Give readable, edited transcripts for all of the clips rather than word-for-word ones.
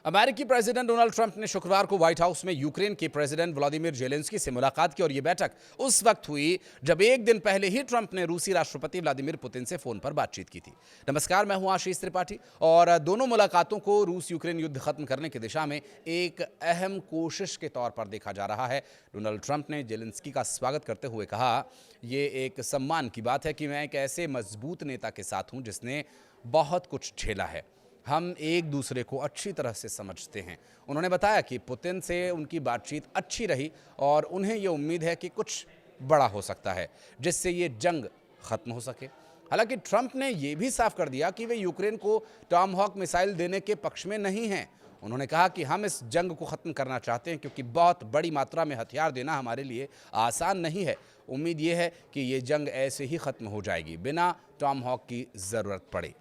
अमेरिकी president Donald Trump ने शुक्रवार को व्हाइट हाउस में यूक्रेन के प्रेसिडेंट व्लादिमीर जेलेंस्की से मुलाकात की और यह बैठक उस वक्त हुई जब एक दिन पहले ही ट्रंप ने रूसी राष्ट्रपति व्लादिमीर पुतिन से फोन पर बातचीत की थी। नमस्कार, मैं हूं आशीष त्रिपाठी और दोनों मुलाकातों को रूस यूक्रेन युद्ध खत्म करने की दिशा में एक अहम कोशिश के तौर पर देखा जा रहा है। डोनाल्ड ट्रंप ने जेलेंस्की का स्वागत करते हुए कहा, यह एक सम्मान की बात है कि मैं एक ऐसे मजबूत नेता के साथ हूं जिसने बहुत कुछ झेला है। हम एक दूसरे को अच्छी तरह से समझते हैं। उन्होंने बताया कि पुतिन से उनकी बातचीत अच्छी रही और उन्हें ये उम्मीद है कि कुछ बड़ा हो सकता है जिससे ये जंग खत्म हो सके। हालांकि ट्रंप ने यह भी साफ कर दिया कि वे यूक्रेन को टॉमहॉक मिसाइल देने के पक्ष में नहीं हैं। उन्होंने कहा कि हम इस जंग को खत्म करना चाहते हैं क्योंकि बहुत बड़ी मात्रा में हथियार देना हमारे लिए आसान नहीं है। उम्मीद यह है कि ये जंग ऐसे ही खत्म हो जाएगी बिना टॉमहॉक की ज़रूरत पड़े।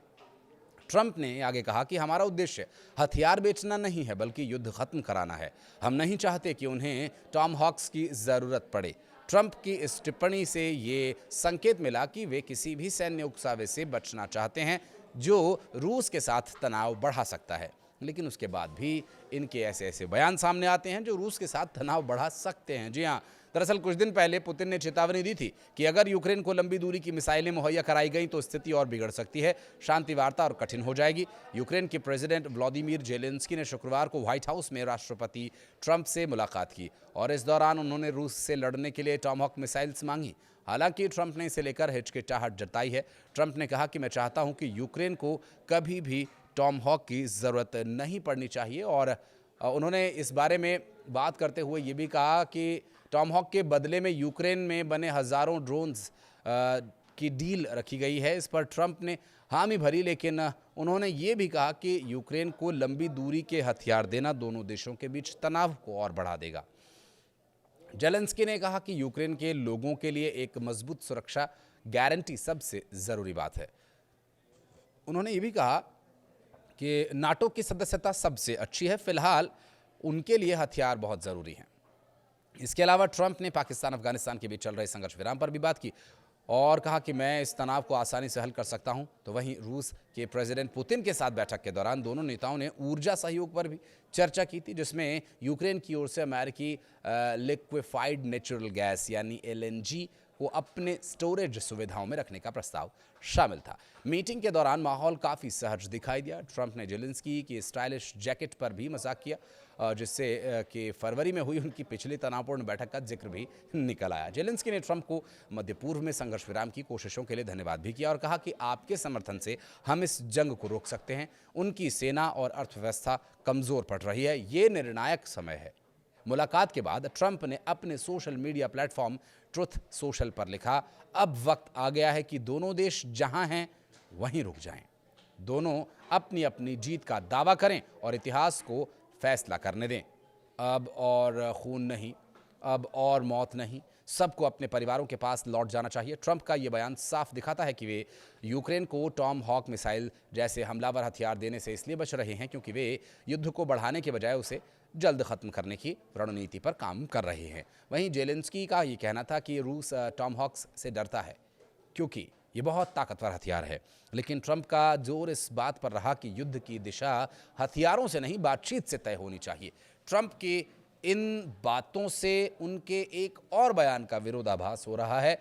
ट्रंप ने आगे कहा कि हमारा उद्देश्य हथियार बेचना नहीं है बल्कि युद्ध खत्म कराना है। हम नहीं चाहते कि उन्हें टॉमहॉक्स की ज़रूरत पड़े। ट्रंप की इस टिप्पणी से ये संकेत मिला कि वे किसी भी सैन्य उकसावे से बचना चाहते हैं जो रूस के साथ तनाव बढ़ा सकता है। लेकिन उसके बाद भी इनके ऐसे बयान सामने आते हैं जो रूस के साथ तनाव बढ़ा सकते हैं। जी हाँ, दरअसल कुछ दिन पहले पुतिन ने चेतावनी दी थी कि अगर यूक्रेन को लंबी दूरी की मिसाइलें मुहैया कराई गई तो स्थिति और बिगड़ सकती है, शांति वार्ता और कठिन हो जाएगी। यूक्रेन के प्रेसिडेंट व्लादिमीर जेलेंस्की ने शुक्रवार को व्हाइट हाउस में राष्ट्रपति ट्रंप से मुलाकात की और इस दौरान उन्होंने रूस से लड़ने के लिए टॉमहॉक मिसाइल्स मांगी। हालांकि ट्रंप ने इसे लेकर हिचकिचाहट जताई है। ट्रंप ने कहा कि मैं चाहता हूं कि यूक्रेन को कभी भी टॉमहॉक की ज़रूरत नहीं पड़नी चाहिए और उन्होंने इस बारे में बात करते हुए ये भी कहा कि टॉमहॉक के बदले में यूक्रेन में बने हज़ारों ड्रोन्स की डील रखी गई है। इस पर ट्रंप ने हामी भरी, लेकिन उन्होंने ये भी कहा कि यूक्रेन को लंबी दूरी के हथियार देना दोनों देशों के बीच तनाव को और बढ़ा देगा। जेलेंस्की ने कहा कि यूक्रेन के लोगों के लिए एक मजबूत सुरक्षा गारंटी सबसे ज़रूरी बात है। उन्होंने ये भी कहा कि नाटो की सदस्यता सबसे अच्छी है, फिलहाल उनके लिए हथियार बहुत ज़रूरी हैं। इसके अलावा ट्रंप ने पाकिस्तान अफगानिस्तान के बीच चल रहे संघर्ष विराम पर भी बात की और कहा कि मैं इस तनाव को आसानी से हल कर सकता हूं। तो वहीं रूस के प्रेसिडेंट पुतिन के साथ बैठक के दौरान दोनों नेताओं ने ऊर्जा सहयोग पर भी चर्चा की थी, जिसमें यूक्रेन की ओर से अमेरिकी लिक्विफाइड नेचुरल गैस यानी LNG को अपने स्टोरेज सुविधाओं में रखने का प्रस्ताव शामिल था। मीटिंग के दौरान माहौल काफ़ी सहज दिखाई दिया। ट्रंप ने जेलेंस्की की स्टाइलिश जैकेट पर भी मजाक किया जिससे कि फरवरी में हुई उनकी पिछली तनावपूर्ण बैठक का जिक्र भी निकल आया। जेलेंस्की ने ट्रंप को मध्य पूर्व में संघर्ष विराम की कोशिशों के लिए धन्यवाद भी किया और कहा कि आपके समर्थन से हम इस जंग को रोक सकते हैं। उनकी सेना और अर्थव्यवस्था कमज़ोर पड़ रही है, ये निर्णायक समय है। मुलाकात के बाद ट्रंप ने अपने social media platform truth social पर लिखा, अब वक्त आ गया है कि दोनों देश जहां हैं वहीं रुक जाएं। दोनों अपनी अपनी जीत का दावा करें और इतिहास को फैसला करने दें। अब और खून नहीं, अब और मौत नहीं, सबको अपने परिवारों के पास लौट जाना चाहिए। ट्रंप का यह बयान साफ दिखाता है कि वे यूक्रेन को टॉमहॉक मिसाइल जैसे हमलावर हथियार देने से इसलिए बच रहे हैं क्योंकि वे युद्ध को बढ़ाने के बजाय उसे जल्द खत्म करने की रणनीति पर काम कर रहे हैं। वहीं जेलेंस्की का ये कहना था कि रूस टॉमहॉक्स से डरता है क्योंकि ये बहुत ताकतवर हथियार है। लेकिन ट्रंप का जोर इस बात पर रहा कि युद्ध की दिशा हथियारों से नहीं, बातचीत से तय होनी चाहिए। ट्रंप की इन बातों से उनके एक और बयान का विरोधाभास हो रहा है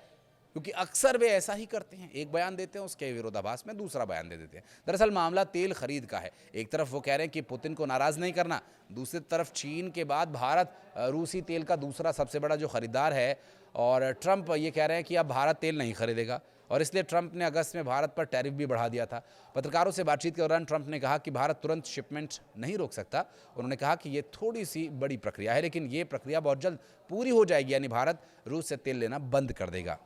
क्योंकि अक्सर वे ऐसा ही करते हैं, एक बयान देते हैं, उसके विरोधाभास में दूसरा बयान दे देते हैं। दरअसल मामला तेल खरीद का है। एक तरफ वो कह रहे हैं कि पुतिन को नाराज़ नहीं करना, दूसरी तरफ चीन के बाद भारत रूसी तेल का दूसरा सबसे बड़ा जो खरीदार है और ट्रंप ये कह रहे हैं कि अब भारत तेल नहीं खरीदेगा और इसलिए ट्रंप ने अगस्त में भारत पर टैरिफ भी बढ़ा दिया था। पत्रकारों से बातचीत के दौरान ट्रंप ने कहा कि भारत तुरंत शिपमेंट नहीं रोक सकता। उन्होंने कहा कि ये थोड़ी सी बड़ी प्रक्रिया है लेकिन ये प्रक्रिया बहुत जल्द पूरी हो जाएगी, यानी भारत रूस से तेल लेना बंद कर देगा।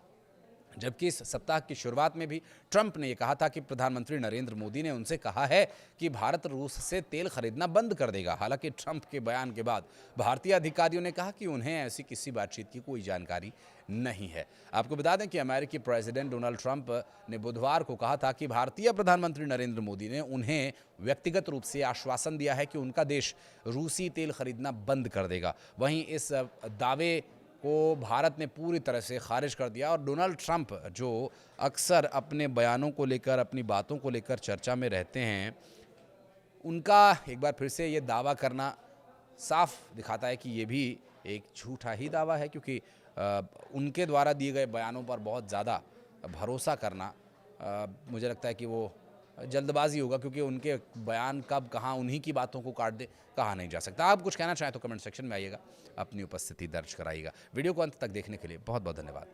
जबकि इस सप्ताह की शुरुआत में भी ट्रंप ने यह कहा था कि प्रधानमंत्री नरेंद्र मोदी ने उनसे कहा है कि भारत रूस से तेल खरीदना बंद कर देगा। हालांकि ट्रंप के बयान के बाद भारतीय अधिकारियों ने कहा कि उन्हें ऐसी किसी बातचीत की कोई जानकारी नहीं है। आपको बता दें कि अमेरिकी प्रेसिडेंट डोनाल्ड ट्रंप ने बुधवार को कहा था कि भारतीय प्रधानमंत्री नरेंद्र मोदी ने उन्हें व्यक्तिगत रूप से आश्वासन दिया है कि उनका देश रूसी तेल खरीदना बंद कर देगा। वहीं इस दावे को भारत ने पूरी तरह से खारिज कर दिया और डोनाल्ड ट्रंप जो अक्सर अपने बयानों को लेकर, अपनी बातों को लेकर चर्चा में रहते हैं, उनका एक बार फिर से ये दावा करना साफ दिखाता है कि ये भी एक झूठा ही दावा है, क्योंकि उनके द्वारा दिए गए बयानों पर बहुत ज़्यादा भरोसा करना मुझे लगता है कि वो जल्दबाजी होगा, क्योंकि उनके बयान कब कहाँ उन्हीं की बातों को काट दे कहा नहीं जा सकता। आप कुछ कहना चाहें तो कमेंट सेक्शन में आइएगा, अपनी उपस्थिति दर्ज कराइएगा। वीडियो को अंत तक देखने के लिए बहुत बहुत धन्यवाद।